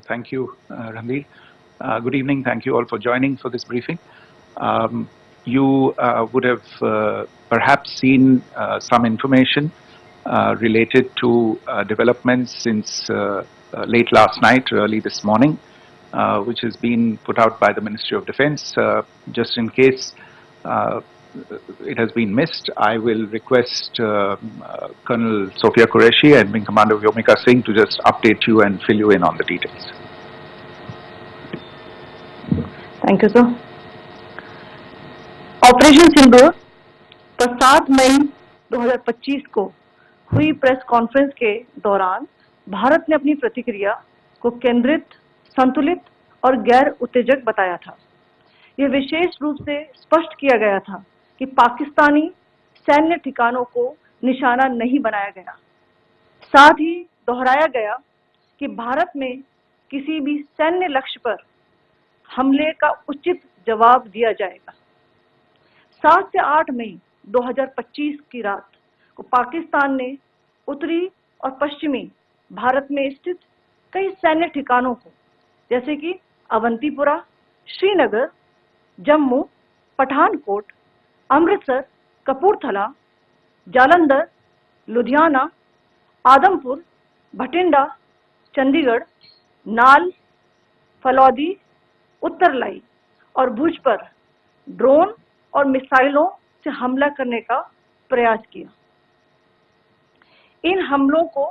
Thank you, Ranveer. Good evening. Thank you all for joining for this briefing. You would have perhaps seen some information related to developments since late last night, early this morning, which has been put out by the Ministry of Defence. Just in case it has been missed, I will request Colonel Sophia Qureshi and Wing Commander Vyomika Singh to just update you and fill you in on the details. Thank you, sir. Operation Sindoor पर 7 मई 2025 को हुई press conference के दौरान भारत ने अपनी प्रतिक्रिया को केंद्रित, संतुलित और गैर उत्तेजक बताया था। यह विशेष रूप से स्पष्ट किया गया था कि पाकिस्तानी सैन्य ठिकानों को निशाना नहीं बनाया गया। साथ ही दोहराया गया कि भारत में किसी भी सैन्य लक्ष्य पर हमले का उचित जवाब दिया जाएगा। 7 से 8 मई 2025 की रात को पाकिस्तान ने उत्तरी और पश्चिमी भारत में स्थित कई सैन्य ठिकानों को, जैसे कि अवंतीपुरा, श्रीनगर, जम्मू, पठानकोट, अमृतसर, कपूरथला, जालंधर, लुधियाना, आदमपुर, भटिंडा, चंडीगढ़, नाल, फलौदी, उत्तरलाई और भुज पर ड्रोन और मिसाइलों से हमला करने का प्रयास किया। इन हमलों को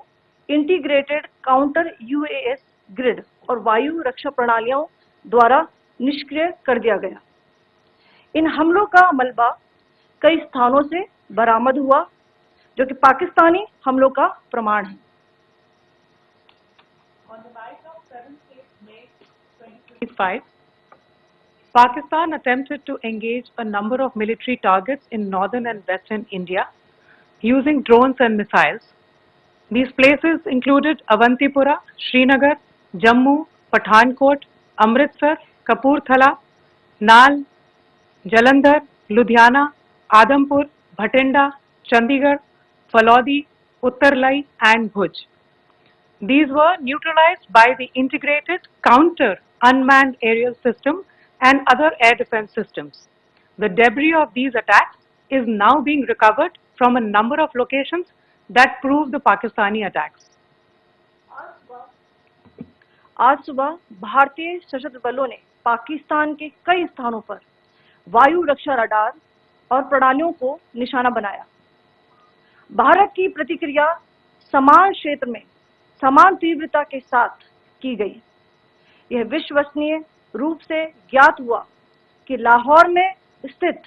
इंटीग्रेटेड काउंटर यूएएस ग्रिड और वायु रक्षा प्रणालियों द्वारा निष्क्रिय कर दिया गया। इन हमलों का मलबा कई स्थानों से बरामद हुआ, जो कि पाकिस्तानी हमलों का प्रमाण है। On the night of 7th May 2025, Pakistan attempted to engage a number of military targets in northern and western India using drones and missiles. These places included Avantipura, Srinagar, Jammu, Pathankot, Amritsar, Kapurthala, Nal, Jalandhar, Ludhiana, Adampur, Bhatinda, Chandigarh, Falodi, Uttarlai and Bhuj. These were neutralized by the integrated counter unmanned aerial system and other air defense systems. The debris of these attacks is now being recovered from a number of locations that prove the Pakistani attacks. आज सुबह भारतीय सशस्त्र बलों ने पाकिस्तान के कई स्थानों पर वायु रक्षा रडार और प्रणालियों को निशाना बनाया। भारत की प्रतिक्रिया समान क्षेत्र में समान तीव्रता के साथ की गई। यह विश्वसनीय रूप से ज्ञात हुआ कि लाहौर में स्थित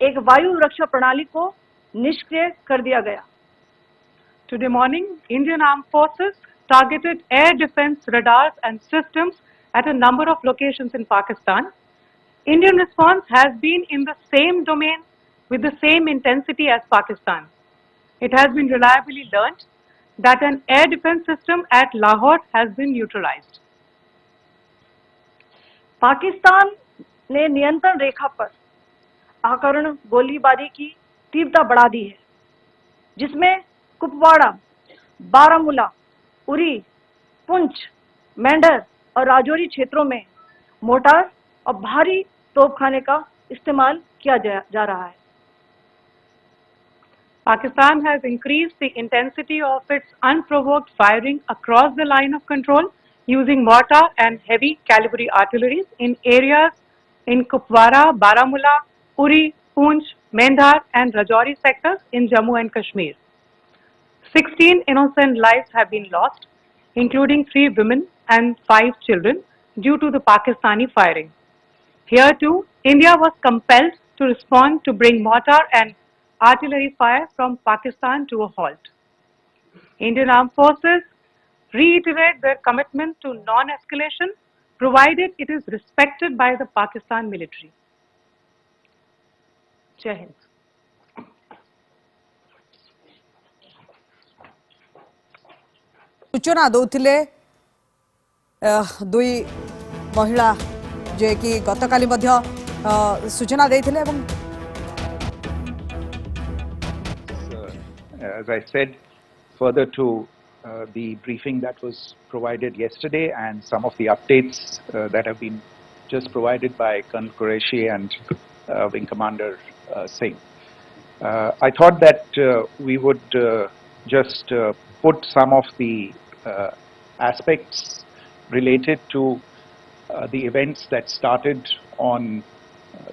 एक वायु रक्षा प्रणाली को निष्क्रिय कर दिया गया। Today morning, Indian Armed Forces targeted air defense radars and systems at a number of locations in Pakistan. Indian response has been in the same domain with the same intensity as Pakistan. It has been reliably learnt that an air defense system at Lahore has been neutralized. Pakistan ने नियंत्रण रेखा पर आकरण गोलीबारी की तीव्रता बढ़ा दी है, जिसमें कुपवाड़ा, बारामूला, उरी, पुंछ, मेंढर और राजौरी क्षेत्रों में मोर्टार और भारी तोपखाने का इस्तेमाल किया जा रहा है। Pakistan has increased the intensity of its unprovoked firing across the line of control using mortar and heavy calibre artillery in areas in Kupwara, Baramulla, Uri, Poonch, Mendhar and Rajouri sectors in Jammu and Kashmir. 16 innocent lives have been lost, including 3 women and 5 children, due to the Pakistani firing. Here too, India was compelled to respond to bring mortar and artillery fire from Pakistan to a halt. Indian Armed Forces reiterate their commitment to non-escalation, provided it is respected by the Pakistan military. Jai Hind. सूचना दौले दुई महिला जे कि गतकाली सूचना देथिले एवं as I said, further to the briefing that was provided yesterday and some of the updates that have been just provided by Colonel Qureshi and Wing Commander Singh. I thought that we would just put some of the aspects related to the events that started on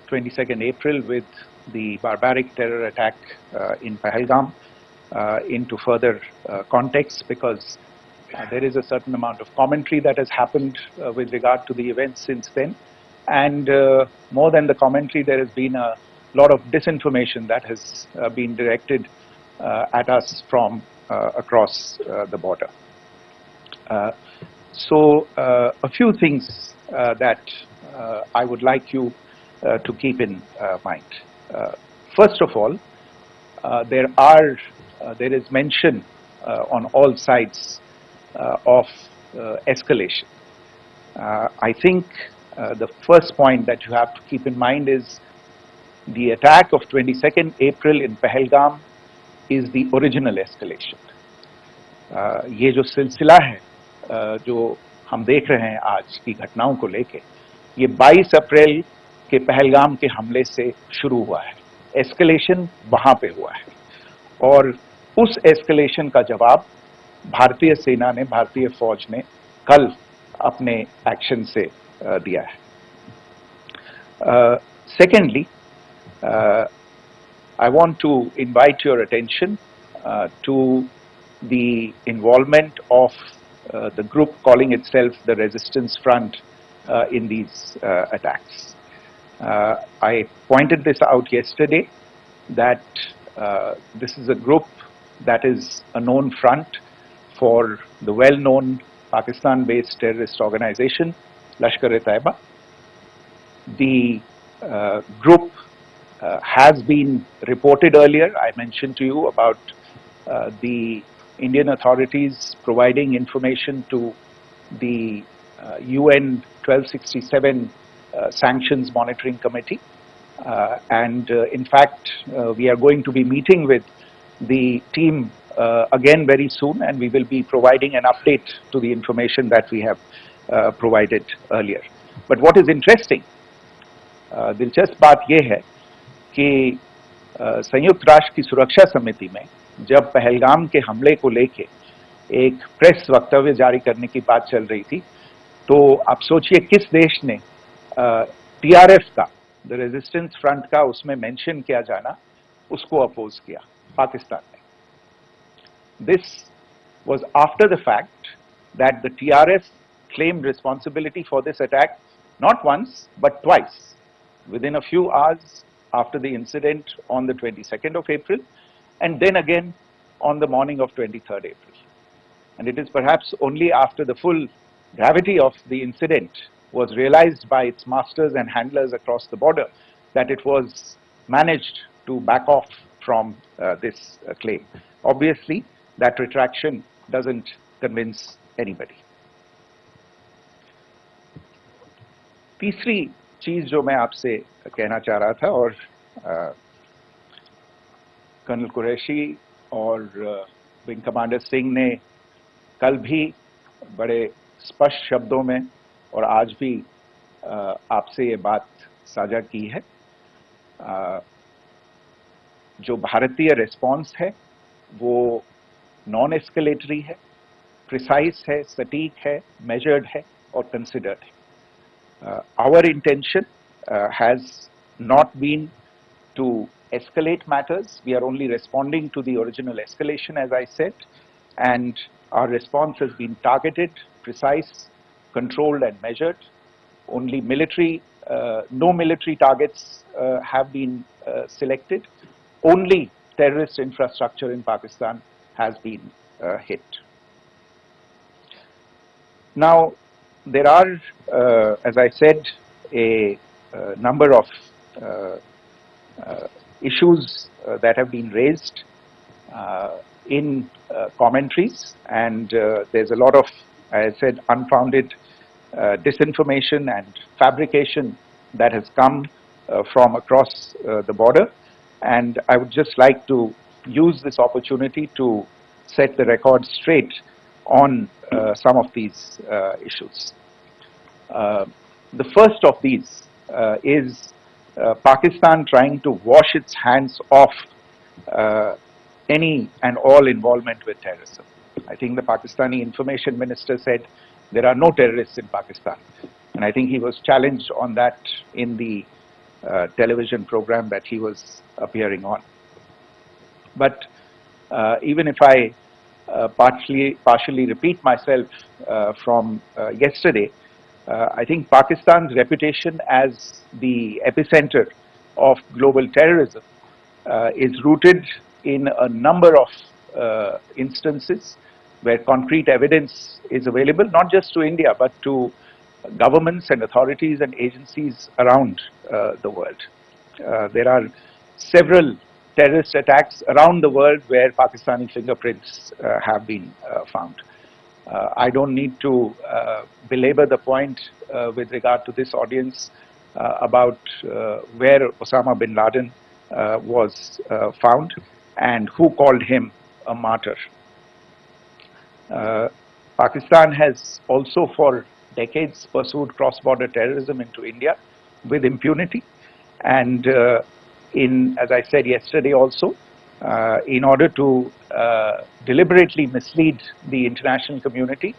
22nd April with the barbaric terror attack in Pahalgam into further context, because there is a certain amount of commentary that has happened with regard to the events since then. And more than the commentary, there has been a lot of disinformation that has been directed at us from across the border. So a few things that I would like you to keep in mind. First of all, there is mention on all sides of escalation. I think the first point that you have to keep in mind is the attack of 22nd April in Pahalgam is the original escalation. ये जो सिलसिला है जो हम देख रहे हैं आज की घटनाओं को लेके, ये 22 अप्रैल के पहलगाम के हमले से शुरू हुआ है. एस्केलेशन वहां पे हुआ है और उस एस्केलेशन का जवाब भारतीय सेना ने, भारतीय फौज ने कल अपने एक्शन से दिया है. Secondly, I want to invite your attention to the involvement of the group calling itself the Resistance Front in these attacks. I pointed this out yesterday that this is a group that is a known front for the well-known Pakistan-based terrorist organization Lashkar-e-Taiba. The group has been reported earlier. I mentioned to you about the Indian authorities providing information to the UN 1267 Sanctions Monitoring Committee. And in fact, we are going to be meeting with the team again very soon, and we will be providing an update to the information that we have provided earlier. But what is interesting, दिलचस्प बात यह है कि संयुक्त राष्ट्र की सुरक्षा समिति में जब पहलगाम के हमले को लेके एक प्रेस वक्तव्य जारी करने की बात चल रही थी, तो आप सोचिए किस देश ने टीआरएफ का, द रेजिस्टेंस फ्रंट का उसमें मेंशन किया जाना, उसको अपोज किया. पाकिस्तान ने. This was after the fact that the TRF claimed responsibility for this attack not once but twice within a few hours after the incident on the 22nd of April, and then again on the morning of 23rd April. And it is perhaps only after the full gravity of the incident was realized by its masters and handlers across the border that it was managed to back off from this claim. Obviously, that retraction doesn't convince anybody. तीसरी चीज जो मैं आपसे कहना चाह रहा था, और कर्नल कुरैशी और विंग कमांडर सिंह ने कल भी बड़े स्पष्ट शब्दों में और आज भी आपसे ये बात साझा की है. जो भारतीय रिस्पॉन्स है वो नॉन एस्केलेटरी है, प्रिसाइज है, सटीक है, मेजर्ड है और कंसिडर्ड है. Our intention has not been to escalate matters. We are only responding to the original escalation, as I said, and our response has been targeted, precise, controlled and measured. Only military, no military targets have been selected. Only terrorist infrastructure in Pakistan has been hit. Now, there are, as I said, a number of issues that have been raised in commentaries, and there's a lot of, as I said, unfounded disinformation and fabrication that has come from across the border. And I would just like to use this opportunity to set the record straight on some of these issues. The first of these is Pakistan trying to wash its hands off any and all involvement with terrorism. I think the Pakistani information minister said there are no terrorists in Pakistan. And I think he was challenged on that in the television program that he was appearing on. But even if I partially repeat myself from yesterday, I think Pakistan's reputation as the epicenter of global terrorism is rooted in a number of instances where concrete evidence is available, not just to India, but to governments and authorities and agencies around the world. There are several terrorist attacks around the world where Pakistani fingerprints have been found. I don't need to belabor the point with regard to this audience about where Osama bin Laden was found and who called him a martyr. Pakistan has also for decades pursued cross-border terrorism into India with impunity, and as I said yesterday also, in order to deliberately mislead the international community,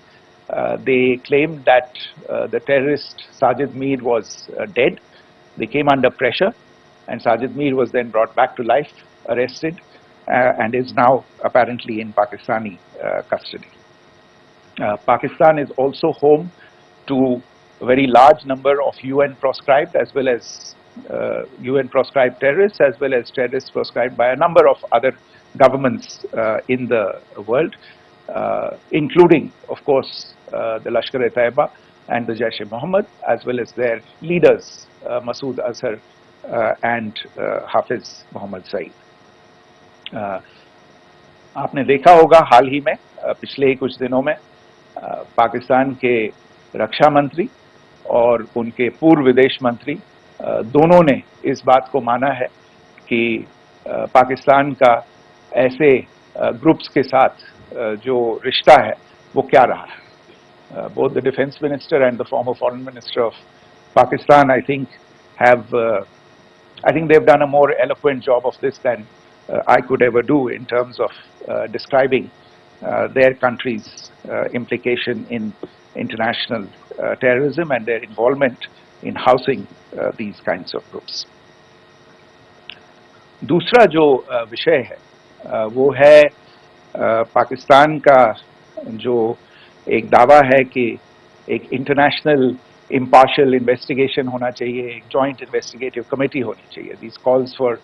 they claimed that the terrorist Sajid Mir was dead. They came under pressure, and Sajid Mir was then brought back to life, arrested, and is now apparently in Pakistani custody. Pakistan is also home to a very large number of UN proscribed as well as UN proscribed terrorists, as well as terrorists proscribed by a number of other governments in the world, including, of course, the Lashkar-e-Taiba and the Jaish-e-Mohammed, as well as their leaders, Masood Azhar and Hafiz Mohammed Saeed. आपने देखा होगा हाल ही में पिछले ही कुछ दिनों में पाकिस्तान के रक्षा मंत्री और उनके पूर्व विदेश मंत्री दोनों ने इस बात को माना है कि पाकिस्तान का ऐसे ग्रुप्स के साथ जो रिश्ता है वो क्या रहा है. Both the defense minister and the former foreign minister of Pakistan, I think they've done a more eloquent job of this than I could ever do in terms of describing their country's implication in international terrorism and their involvement in housing these kinds of groups. दूसरा जो विषय है वो है पाकिस्तान का जो एक दावा है कि एक इंटरनेशनल impartial investigation होना चाहिए, एक joint investigative committee होनी चाहिए. These calls for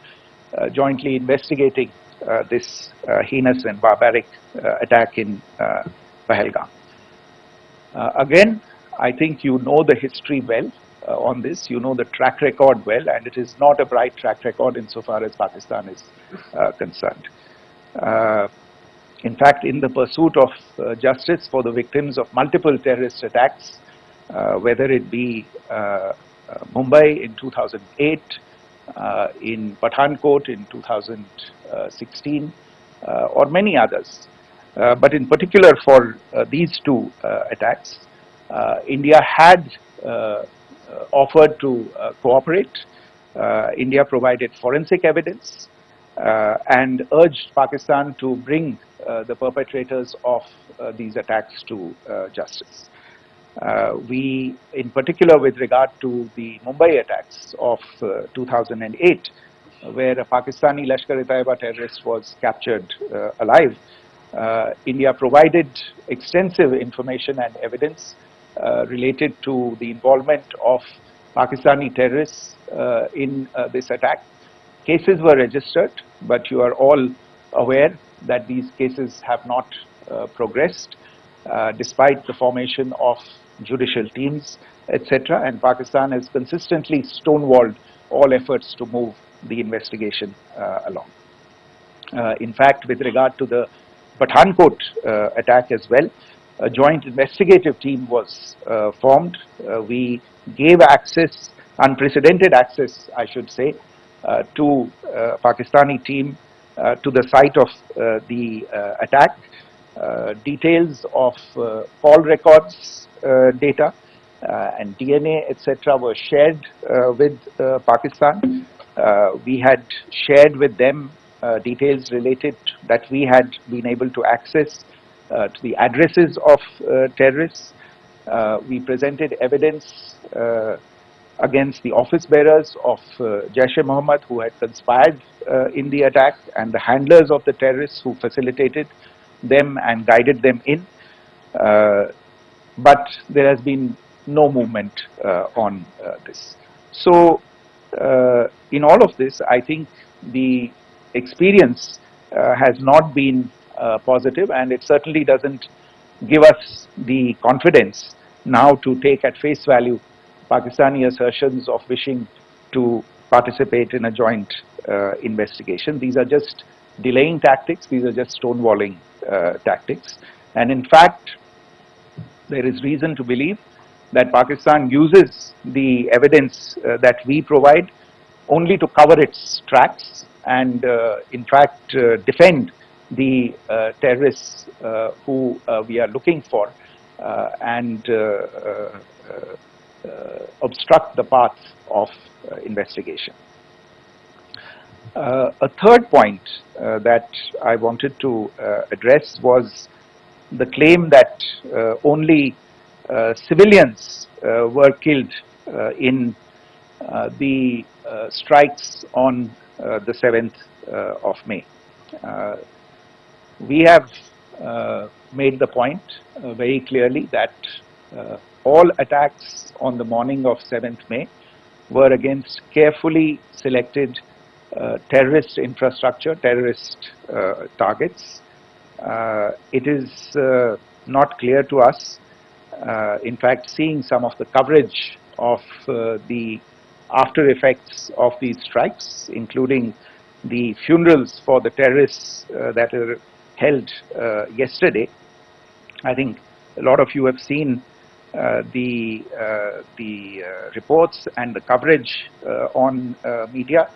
jointly investigating this heinous and barbaric attack in Pahalgam. Again, I think you know the history well on this, you know the track record well, and it is not a bright track record insofar as Pakistan is concerned. In fact, in the pursuit of justice for the victims of multiple terrorist attacks, whether it be Mumbai in 2008, in Pathankot in 2016, or many others. But in particular for these two attacks, India had offered to cooperate. India provided forensic evidence and urged Pakistan to bring the perpetrators of these attacks to justice. We, in particular with regard to the Mumbai attacks of 2008, where a Pakistani Lashkar-e-Taiba terrorist was captured alive, India provided extensive information and evidence related to the involvement of Pakistani terrorists in this attack. Cases were registered, but you are all aware that these cases have not progressed despite the formation of judicial teams, etc. And Pakistan has consistently stonewalled all efforts to move the investigation along. In fact, with regard to the Pathankot attack as well, a joint investigative team was formed. We gave access, unprecedented access, I should say, to Pakistani team to the site of the attack. details of call records data and DNA, etc., were shared with Pakistan. We had shared with them details related that we had been able to access to the addresses of terrorists. We presented evidence against the office bearers of Jaish-e-Mohammed who had conspired in the attack, and the handlers of the terrorists who facilitated them and guided them in. But there has been no movement on this. So, in all of this, I think the experience has not been positive, and it certainly doesn't give us the confidence now to take at face value Pakistani assertions of wishing to participate in a joint investigation. These are just delaying tactics, these are just stonewalling tactics. And in fact, there is reason to believe that Pakistan uses the evidence that we provide only to cover its tracks and in fact defend the terrorists who we are looking for and obstruct the path of investigation. A third point that I wanted to address was the claim that only civilians were killed in the strikes on the 7th of May. We have made the point very clearly that all attacks on the morning of 7th May were against carefully selected terrorist infrastructure, terrorist targets. It is not clear to us, in fact, seeing some of the coverage of the after effects of these strikes, including the funerals for the terrorists that were held yesterday. I think a lot of you have seen the reports and the coverage on media.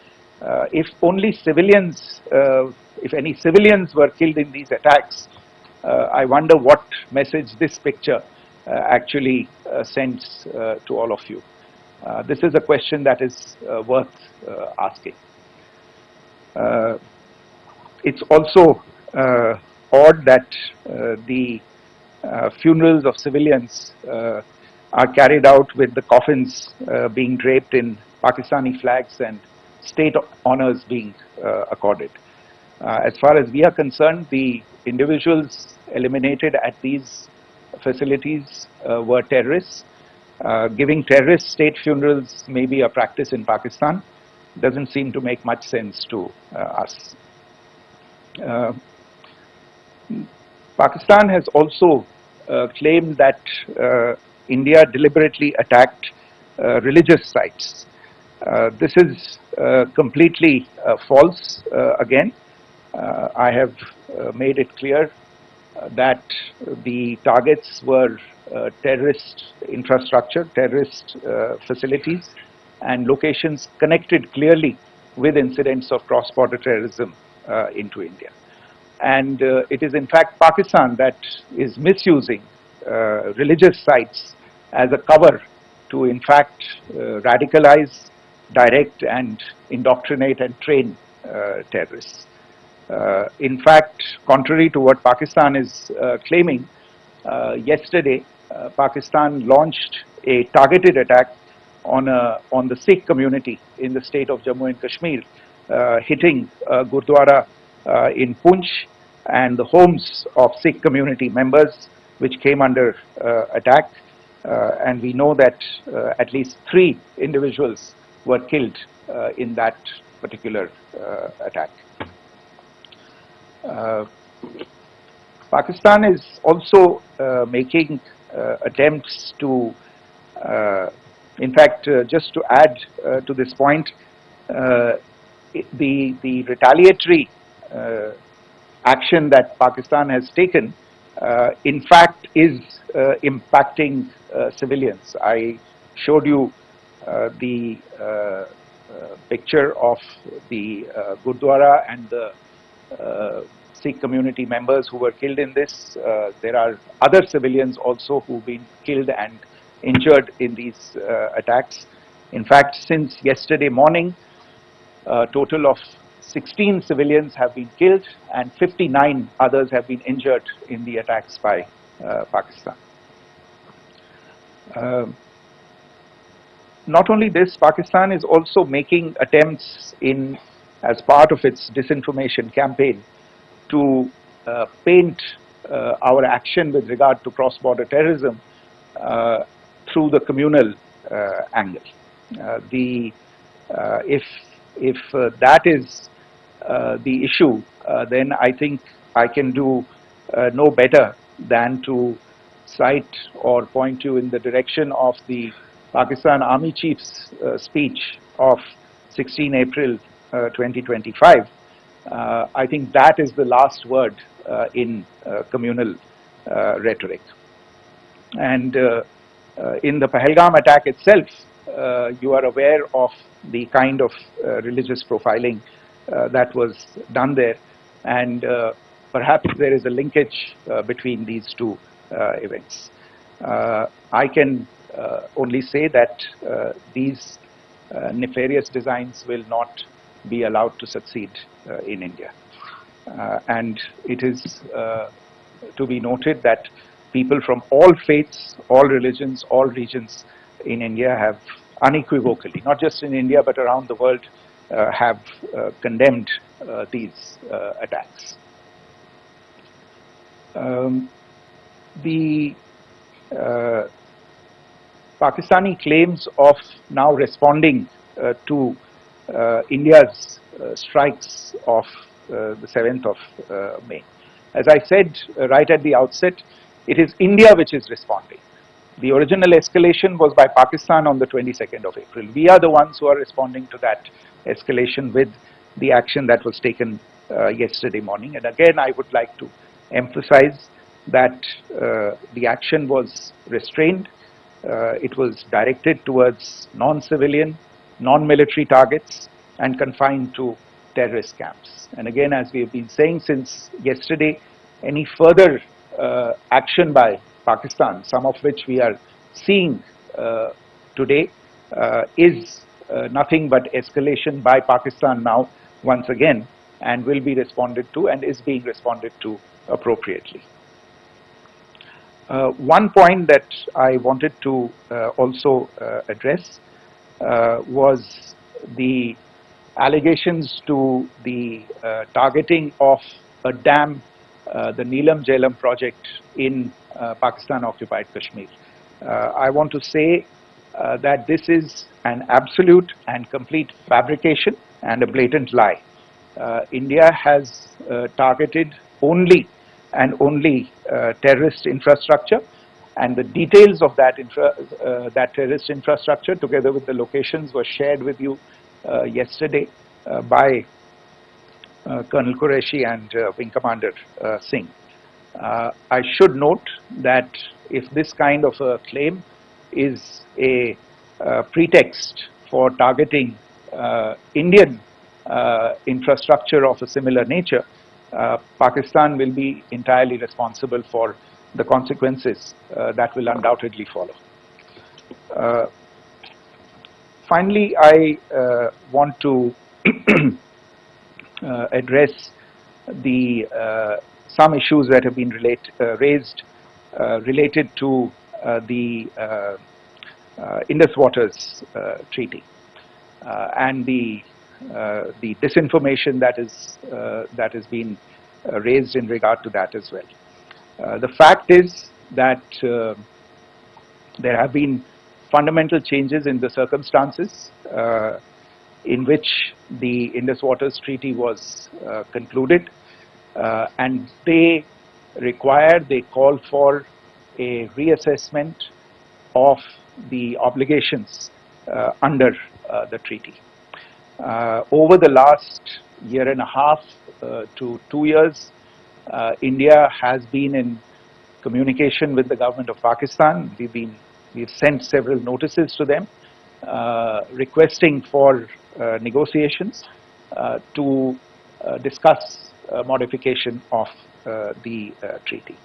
If only civilians, if any civilians were killed in these attacks, I wonder what message this picture actually sends to all of you. This is a question that is worth asking. It's also odd that the funerals of civilians are carried out with the coffins being draped in Pakistani flags and state honors being accorded. As far as we are concerned, the individuals eliminated at these facilities were terrorists. Giving terrorist state funerals may be a practice in Pakistan. Doesn't seem to make much sense to us. Pakistan has also claimed that India deliberately attacked religious sites. This is completely false again. I have made it clear that the targets were terrorist infrastructure, terrorist facilities, and locations connected clearly with incidents of cross-border terrorism into India. And it is in fact Pakistan that is misusing religious sites as a cover to in fact radicalize, direct and indoctrinate and train terrorists. In fact, contrary to what Pakistan is claiming, yesterday Pakistan launched a targeted attack on the Sikh community in the state of Jammu and Kashmir, hitting Gurdwara in Poonch and the homes of Sikh community members which came under attack, and we know that at least 3 individuals were killed in that particular attack. Pakistan is also making attempts to, in fact, just to add to this point, the retaliatory action that Pakistan has taken, in fact, is impacting civilians. I showed you the picture of the Gurdwara and the Sikh community members who were killed in this. There are other civilians also who've been killed and injured in these attacks. In fact, since yesterday morning, a total of 16 civilians have been killed and 59 others have been injured in the attacks by Pakistan. Not only this, Pakistan is also making attempts as part of its disinformation campaign to paint our action with regard to cross-border terrorism through the communal angle. If that is the issue, then I think I can do no better than to cite or point you in the direction of the Pakistan Army Chief's speech of 16 April 2025. I think that is the last word in communal rhetoric. And in the Pahalgam attack itself, you are aware of the kind of religious profiling that was done there, and perhaps there is a linkage between these two events. I can only say that these nefarious designs will not be allowed to succeed in India. And it is to be noted that people from all faiths, all religions, all regions in India have unequivocally, not just in India but around the world, have condemned these attacks. The Pakistani claims of now responding to India's strikes of the 7th of May. As I said right at the outset, it is India which is responding. The original escalation was by Pakistan on the 22nd of April. We are the ones who are responding to that escalation with the action that was taken yesterday morning. And again, I would like to emphasize that the action was restrained. It was directed towards non-civilian, non-military targets and confined to terrorist camps. And again, as we have been saying since yesterday, any further action by Pakistan, some of which we are seeing today, is nothing but escalation by Pakistan now once again, and will be responded to and is being responded to appropriately. One point that I wanted to also address was the allegations to the targeting of a dam, the Neelam Jhelum project in Pakistan-occupied Kashmir. I want to say that this is an absolute and complete fabrication and a blatant lie. India has targeted only and only terrorist infrastructure, and the details of that terrorist infrastructure, together with the locations, were shared with you yesterday by Colonel Qureshi and Wing Commander Singh. I should note that if this kind of a claim is a pretext for targeting Indian infrastructure of a similar nature, Pakistan will be entirely responsible for the consequences that will undoubtedly follow. Finally, I want to address some issues that have been raised related to the Indus Waters Treaty and the disinformation that has been raised in regard to that as well. The fact is that there have been fundamental changes in the circumstances in which the Indus Waters Treaty was concluded, and they call for a reassessment of the obligations under the treaty. Over the last year and a half to 2 years, India has been in communication with the government of Pakistan. We've sent several notices to them requesting for negotiations to discuss modification of the treaty.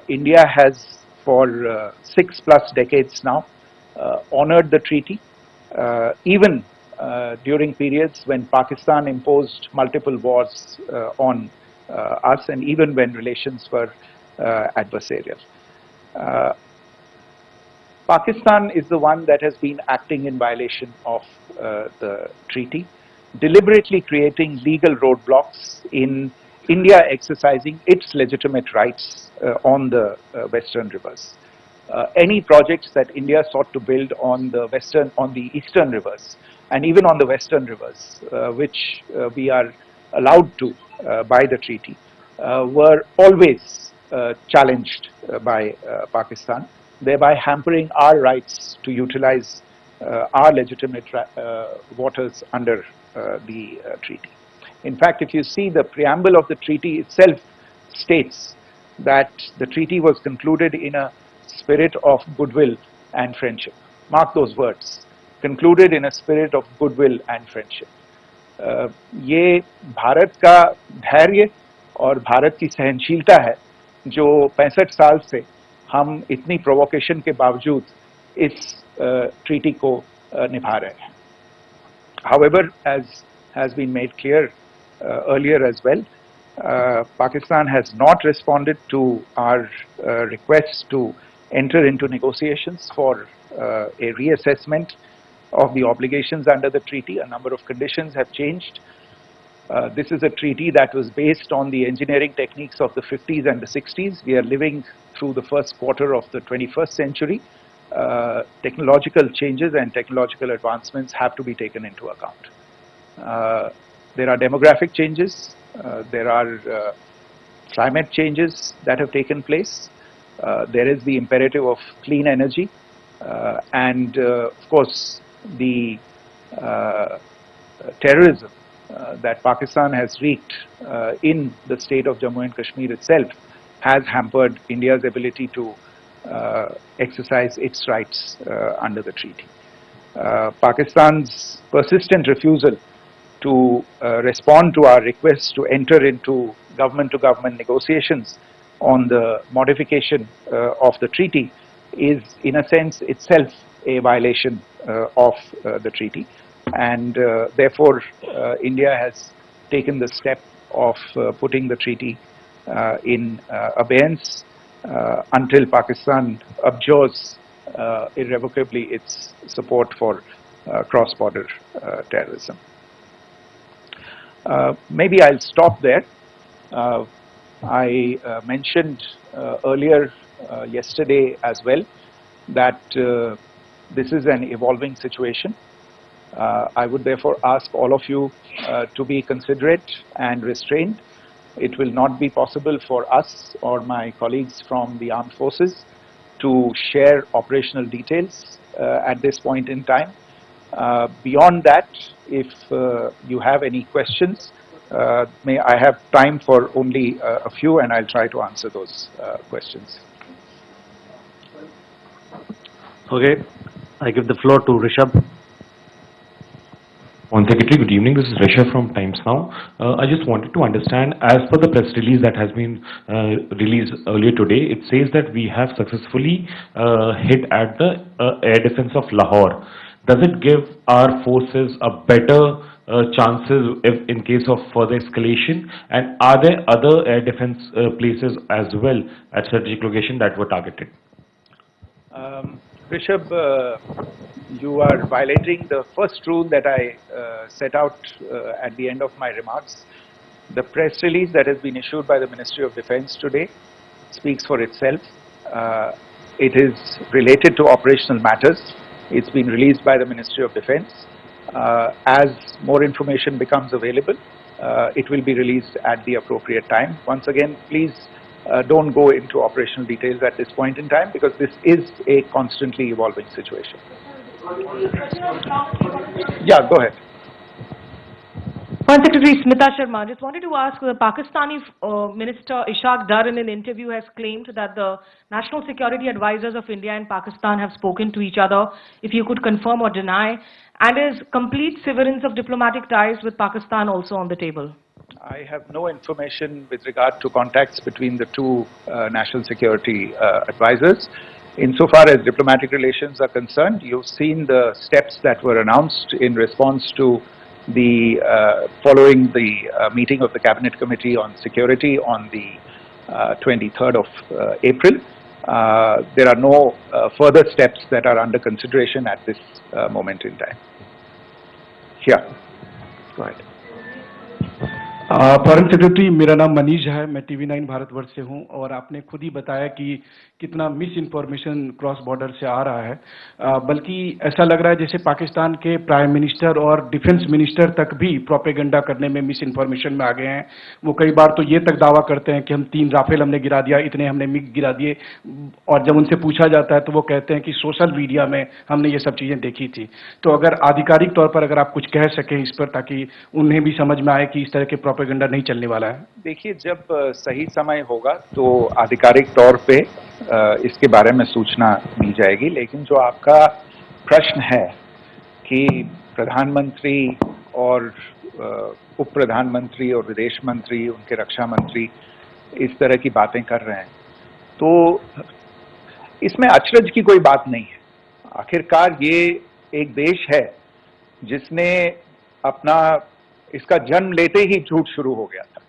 India has for 6+ decades now honored the treaty, even during periods when Pakistan imposed multiple wars on us, and even when relations were adversarial. Pakistan is the one that has been acting in violation of the treaty, deliberately creating legal roadblocks in India exercising its legitimate rights on the western rivers. Any projects that India sought to build on the eastern rivers, and even on the western rivers, which we are allowed to by the treaty, were always challenged by Pakistan, thereby hampering our rights to utilize our legitimate waters under the treaty. In fact, if you see, the preamble of the treaty itself states that the treaty was concluded in a spirit of goodwill and friendship. Mark those words, concluded in a spirit of goodwill and friendship. ये भारत का धैर्य और भारत की सहनशीलता है जो 65 साल से हम इतनी प्रोवोकेशन के बावजूद इस ट्रीटी को निभा रहे हैं. However, as has been made clear earlier as well, Pakistan has not responded to our requests to enter into negotiations for a reassessment of the obligations under the treaty. A number of conditions have changed. This is a treaty that was based on the engineering techniques of the 50s and the 60s. We are living through the first quarter of the 21st century. Technological changes and technological advancements have to be taken into account. There are demographic changes, there are climate changes that have taken place, there is the imperative of clean energy, and of course the terrorism that Pakistan has wreaked in the state of Jammu and Kashmir itself has hampered India's ability to exercise its rights under the treaty. Pakistan's persistent refusal to respond to our requests to enter into government-to-government negotiations on the modification of the treaty is, in a sense, itself a violation of the treaty, and therefore India has taken the step of putting the treaty in abeyance until Pakistan abjures irrevocably its support for cross-border terrorism. Maybe I'll stop there. I mentioned earlier yesterday as well that this is an evolving situation. I would therefore ask all of you to be considerate and restrained. It will not be possible for us or my colleagues from the armed forces to share operational details at this point in time. Beyond that, if you have any questions, may I have time for only a few, and I'll try to answer those questions. Okay, I give the floor to Rishabh. One Secretary, good evening. This is Rishabh from Times Now. I just wanted to understand, as per the press release that has been released earlier today, it says that we have successfully hit at the air defense of Lahore. Does it give our forces a better chances if in case of further escalation? And are there other air defense places as well at strategic location that were targeted? Rishabh, you are violating the first rule that I set out at the end of my remarks. The press release that has been issued by the Ministry of Defence today speaks for itself. It is related to operational matters. It's been released by the Ministry of Defence. As more information becomes available, it will be released at the appropriate time. Once again, please don't go into operational details at this point in time, because this is a constantly evolving situation. Yeah, go ahead. Foreign Secretary Smita Sharma, just wanted to ask, the Pakistani Minister Ishaq Dar in an interview has claimed that the national security advisors of India and Pakistan have spoken to each other. If you could confirm or deny, and is complete severance of diplomatic ties with Pakistan also on the table? I have no information with regard to contacts between the two national security advisors. Insofar as diplomatic relations are concerned, you've seen the steps that were announced in response to the following the meeting of the Cabinet Committee on Security on the 23rd of April. There are no further steps that are under consideration at this moment in time. Yeah, go ahead. Foreign secretary, मेरा नाम मनीष है, मैं TV9 Bharatvarsh से हूं और आपने खुद ही बताया कि कितना मिस इन्फॉर्मेशन क्रॉस बॉर्डर से आ रहा है, बल्कि ऐसा लग रहा है जैसे पाकिस्तान के प्राइम मिनिस्टर और डिफेंस मिनिस्टर तक भी प्रोपेगेंडा करने में मिस इन्फॉर्मेशन में आ गए हैं। वो कई बार तो ये तक दावा करते हैं कि हम 3 राफेल हमने गिरा दिया, इतने हमने मिग गिरा दिए, और जब उनसे पूछा जाता है तो वो कहते हैं कि सोशल मीडिया में हमने ये सब चीजें देखी थी। तो अगर आधिकारिक तौर पर अगर आप कुछ कह सकें इस पर, ताकि उन्हें भी समझ में आए कि इस तरह के प्रोपेगेंडा नहीं चलने वाला है। देखिए, जब सही समय होगा तो आधिकारिक तौर पे इसके बारे में सूचना दी जाएगी, लेकिन जो आपका प्रश्न है कि प्रधानमंत्री और उप प्रधानमंत्री और विदेश मंत्री, उनके रक्षा मंत्री इस तरह की बातें कर रहे हैं, तो इसमें अचरज की कोई बात नहीं है। आखिरकार ये एक देश है जिसने अपना इसका जन्म लेते ही झूठ शुरू हो गया था।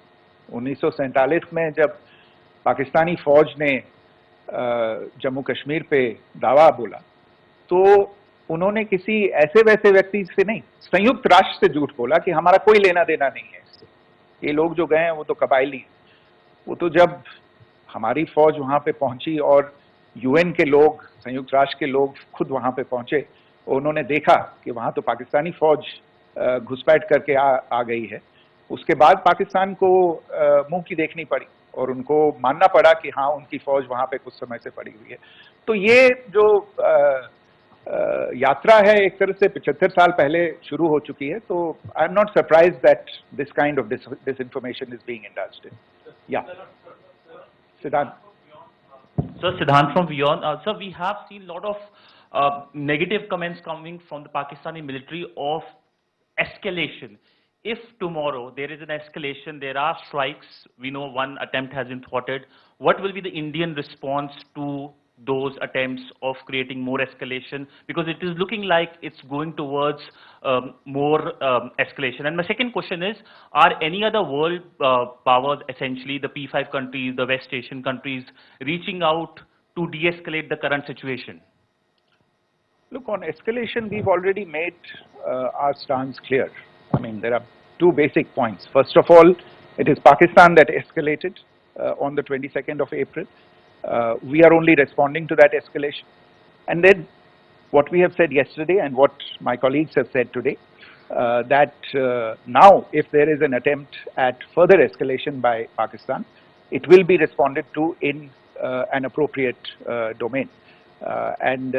1947 में जब पाकिस्तानी फौज ने जम्मू कश्मीर पे दावा बोला, तो उन्होंने किसी ऐसे वैसे व्यक्ति से नहीं, संयुक्त राष्ट्र से झूठ बोला कि हमारा कोई लेना देना नहीं है इससे, ये लोग जो गए हैं वो तो कबायली हैं। वो तो जब हमारी फौज वहां पे पहुंची और UN के लोग, संयुक्त राष्ट्र के लोग खुद वहां पे पहुंचे, उन्होंने देखा कि वहां तो पाकिस्तानी फौज घुसपैठ करके आ गई है, उसके बाद पाकिस्तान को मुंह की देखनी पड़ी और उनको मानना पड़ा कि हाँ, उनकी फौज वहां पे कुछ समय से पड़ी हुई है। तो ये जो यात्रा है एक तरह से 75 साल पहले शुरू हो चुकी है। तो I am not surprise that this kind of disinformation is being indulged in. Yeah, Siddhant. So Siddhant from Beyond. Sir, we have seen a lot of negative comments coming from the Pakistani military of escalation. If tomorrow there is an escalation, there are strikes, we know one attempt has been thwarted, what will be the Indian response to those attempts of creating more escalation? Because it is looking like it's going towards more escalation. And my second question is, are any other world powers, essentially the P5 countries, the West Asian countries, reaching out to de-escalate the current situation? Look, on escalation, we've already made our stance clear. I mean, there are two basic points. First of all, it is Pakistan that escalated on the 22nd of April. We are only responding to that escalation. And then what we have said yesterday and what my colleagues have said today, that now if there is an attempt at further escalation by Pakistan, it will be responded to in an appropriate domain. And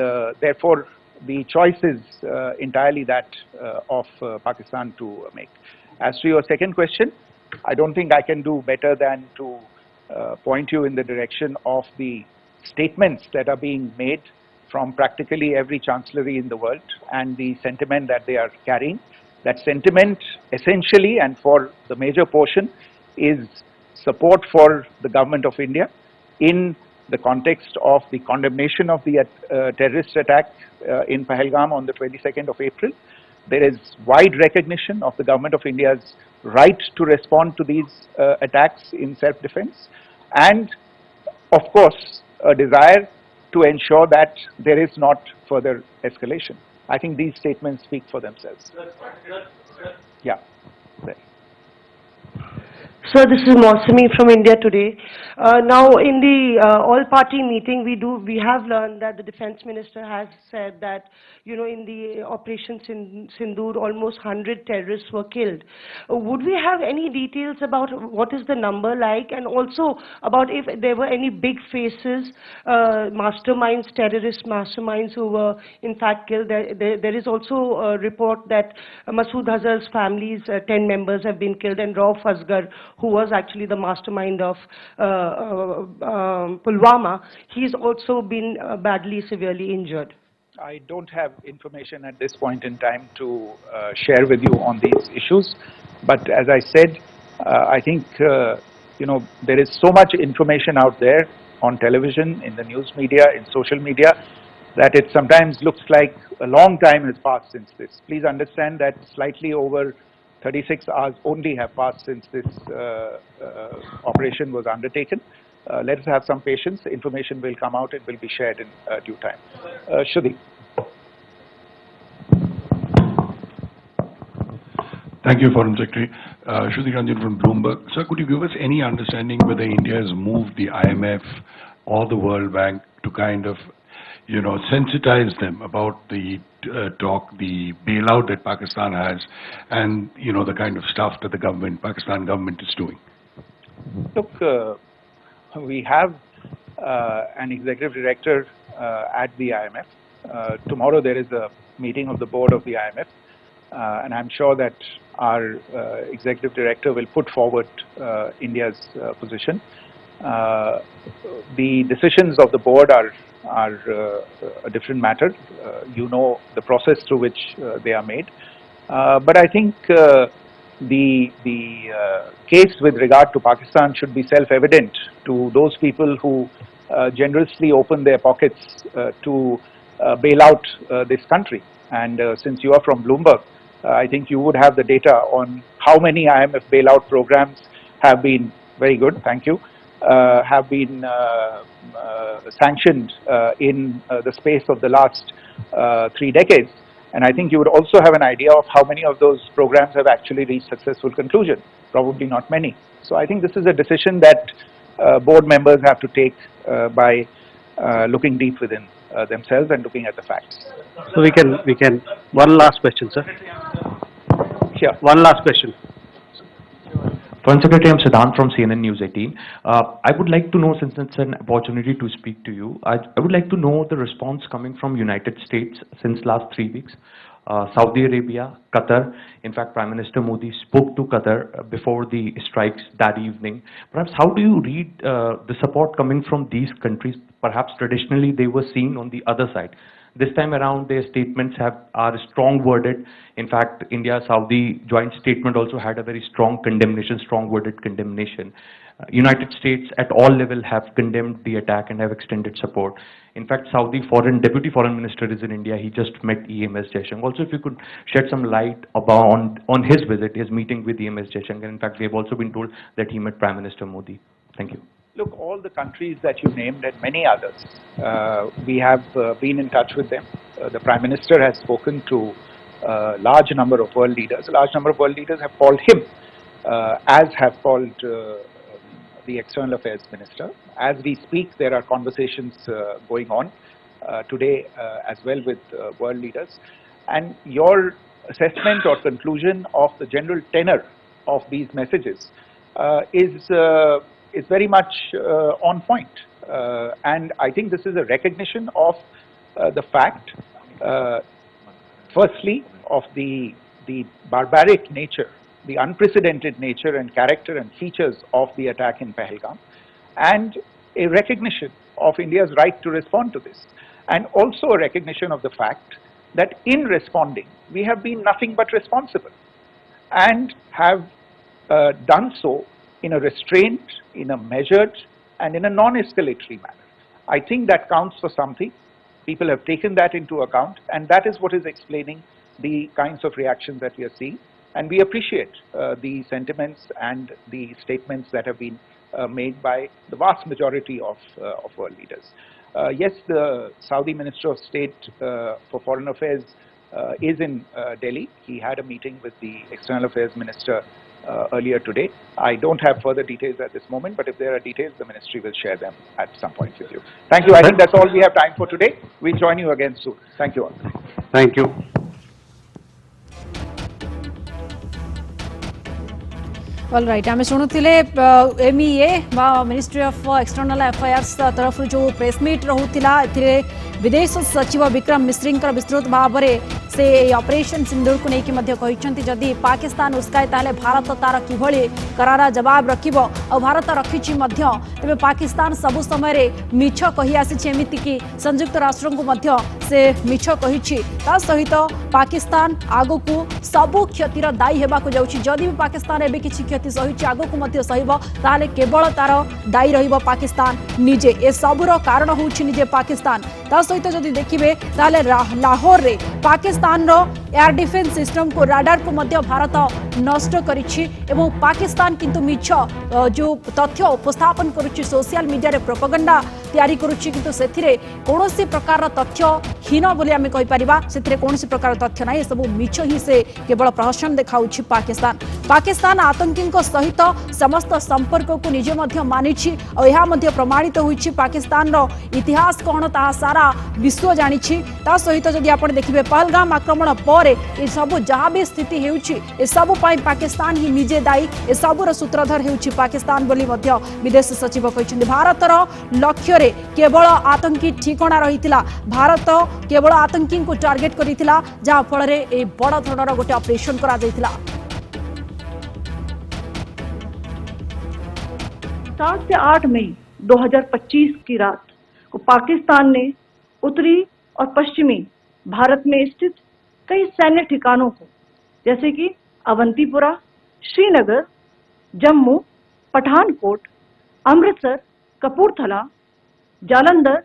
therefore, the choice is entirely that of Pakistan to make. As to your second question, I don't think I can do better than to point you in the direction of the statements that are being made from practically every chancellery in the world and the sentiment that they are carrying. That sentiment essentially and for the major portion is support for the government of India in the context of the condemnation of the terrorist attack in Pahalgam on the 22nd of April. There is wide recognition of the government of India's right to respond to these attacks in self-defense, and of course a desire to ensure that there is not further escalation. I think these statements speak for themselves. Yeah. There. Sir, this is Mausami from India Today. Now, in the all-party meeting, we have learned that the Defence Minister has said that, you know, in the Operation Sindoor, almost 100 terrorists were killed. Would we have any details about what is the number like, and also about if there were any big faces, masterminds, terrorist masterminds who were in fact killed? There is also a report that Masood Azhar's family's 10 members have been killed, and Rauf Asghar, who was actually the mastermind of Pulwama, he's also been badly, severely injured. I don't have information at this point in time to share with you on these issues, but as I said, I think, there is so much information out there on television, in the news media, in social media, that it sometimes looks like a long time has passed since this. Please understand that slightly over 36 hours only have passed since this operation was undertaken. Let us have some patience. Information will come out. It will be shared in due time. Shruti. Thank you, Foreign Secretary. Shruti Ranjan from Bloomberg. Sir, could you give us any understanding whether India has moved the IMF or the World Bank to kind of, sensitize them about the the bailout that Pakistan has, and the kind of stuff that the Pakistan government is doing? Look, we have an executive director at the IMF. Tomorrow there is a meeting of the board of the IMF, and I'm sure that our executive director will put forward India's position. The decisions of the board are a different matter. The process through which they are made. But I think the case with regard to Pakistan should be self-evident to those people who generously open their pockets to bail out this country. And since you are from Bloomberg, I think you would have the data on how many IMF bailout programs have been, very good, thank you, have been sanctioned in the space of the last 3 decades. And I think you would also have an idea of how many of those programs have actually reached successful conclusion. Probably not many. So I think this is a decision that board members have to take by looking deep within themselves and looking at the facts. So we can, one last question, sir. Sure. One last question. Foreign Secretary, I'm Siddhant from CNN News 18. I would like to know, since it's an opportunity to speak to you, I would like to know the response coming from United States since last 3 weeks. Saudi Arabia, Qatar. In fact, Prime Minister Modi spoke to Qatar before the strikes that evening. Perhaps how do you read the support coming from these countries? Perhaps traditionally they were seen on the other side. This time around, their statements are strong worded. In fact, India-Saudi joint statement also had a very strong condemnation, strong worded condemnation. United States at all levels have condemned the attack and have extended support. In fact, Saudi Deputy Foreign Minister is in India. He just met EMS Jaishankar. Also, if you could shed some light on his visit, his meeting with EMS Jaishankar. In fact, we have also been told that he met Prime Minister Modi. Thank you. Look, all the countries that you named and many others, we have been in touch with them. The Prime Minister has spoken to a large number of world leaders. A large number of world leaders have called him, as have called the External Affairs Minister. As we speak, there are conversations going on today as well with world leaders. And your assessment or conclusion of the general tenor of these messages is very much on point. And I think this is a recognition of the fact, firstly, of the barbaric nature, the unprecedented nature and character and features of the attack in Pahalgam, and a recognition of India's right to respond to this. And also a recognition of the fact that in responding, we have been nothing but responsible and have done so in a restraint, in a measured, and in a non-escalatory manner. I think that counts for something. People have taken that into account, and that is what is explaining the kinds of reactions that we are seeing. And we appreciate the sentiments and the statements that have been made by the vast majority of world leaders. Yes, the Saudi Minister of State for Foreign Affairs is in Delhi. He had a meeting with the External Affairs Minister earlier today. I don't have further details at this moment, but if there are details, the ministry will share them at some point with you. Thank you. I think that's all we have time for today. We'll join you again soon. Thank you all. Thank you. All right um शुणुले MEA ministry of external affairs तरफ जो press meet रोला विदेश सचिव विक्रम मिश्री विस्तृत भाव में से ऑपरेशन सिंदूर को लेकिन जदि पाकिस्तान उस्काए ताले भारत तार किभली करारा जवाब रखिबो और भारत रखी तेरे पाकिस्तान सबु समय मिछ कही आसी एमती कि संयुक्त राष्ट्र को से मिछ कही सहित पाकिस्तान आगो को सबु क्षतिर दायी हेबाकु जाउछि। जदि भी पाकिस्तान एबे किछि क्षति सहिछि आगो को मध्य सहिबो ताले केवल तार दायी रहिबो पाकिस्तान निजे। ए सबुर कारण होछि निजे पाकिस्तान। ता सहित जदि देखिबे ताले लाहौर रे पाकिस्तान रो एयर डिफेंस सिस्टम को राडार को मध्य भारत नष्ट करिछि एवं पाकिस्तान किंतु मिछ जो तथ्य उपस्थापन करुछि सोशल मीडिया रे प्रोपेगेंडा तैयारी करुछि किंतु सेथिरे कोनोसी प्रकार तथ्य हीन बोली आमे कहि परिबा। सेथिरे कोनोसी प्रकार तथ्य नाही, सब मिछ ही से केवल प्रहसन देखाउछि पाकिस्तान आतंकी सहित समस्त संपर्क को निजे मध्य मानिछि और यह मध्य प्रमाणित होइछि। पाकिस्तान रो इतिहास कोन ता सारा विश्व जानिछि। ता सहित जदि आपण देखिबे पहलगाम आक्रमण पर ए सब जहाँ भी स्थिति हेउछि ए सब पई पाकिस्तान ही निजे दायी। ए सबुर सूत्रधर हेउछि पाकिस्तान बोली मध्य विदेश सचिव कहिसथि। भारतर लक्ष्य रे केवल आतंकी ठिकाना रहितिला। भारत केवल आतंकी को टार्गेट करितिला जहाँ फल रे ए बड़ धरनर गोटे ऑपरेशन करा जायतिला। 7 से 8 मई 2025 की रात को पाकिस्तान ने उत्तरी और पश्चिमी भारत में स्थित कई सैन्य ठिकानों को जैसे कि अवंतीपुरा, श्रीनगर, जम्मू, पठानकोट, अमृतसर, कपूरथला, जालंधर,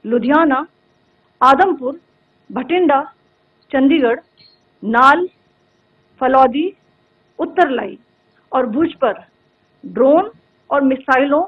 लुधियाना, आदमपुर, भटिंडा, चंडीगढ़, नाल, फलौदी, उत्तरलाई और भुज पर ड्रोन और मिसाइलों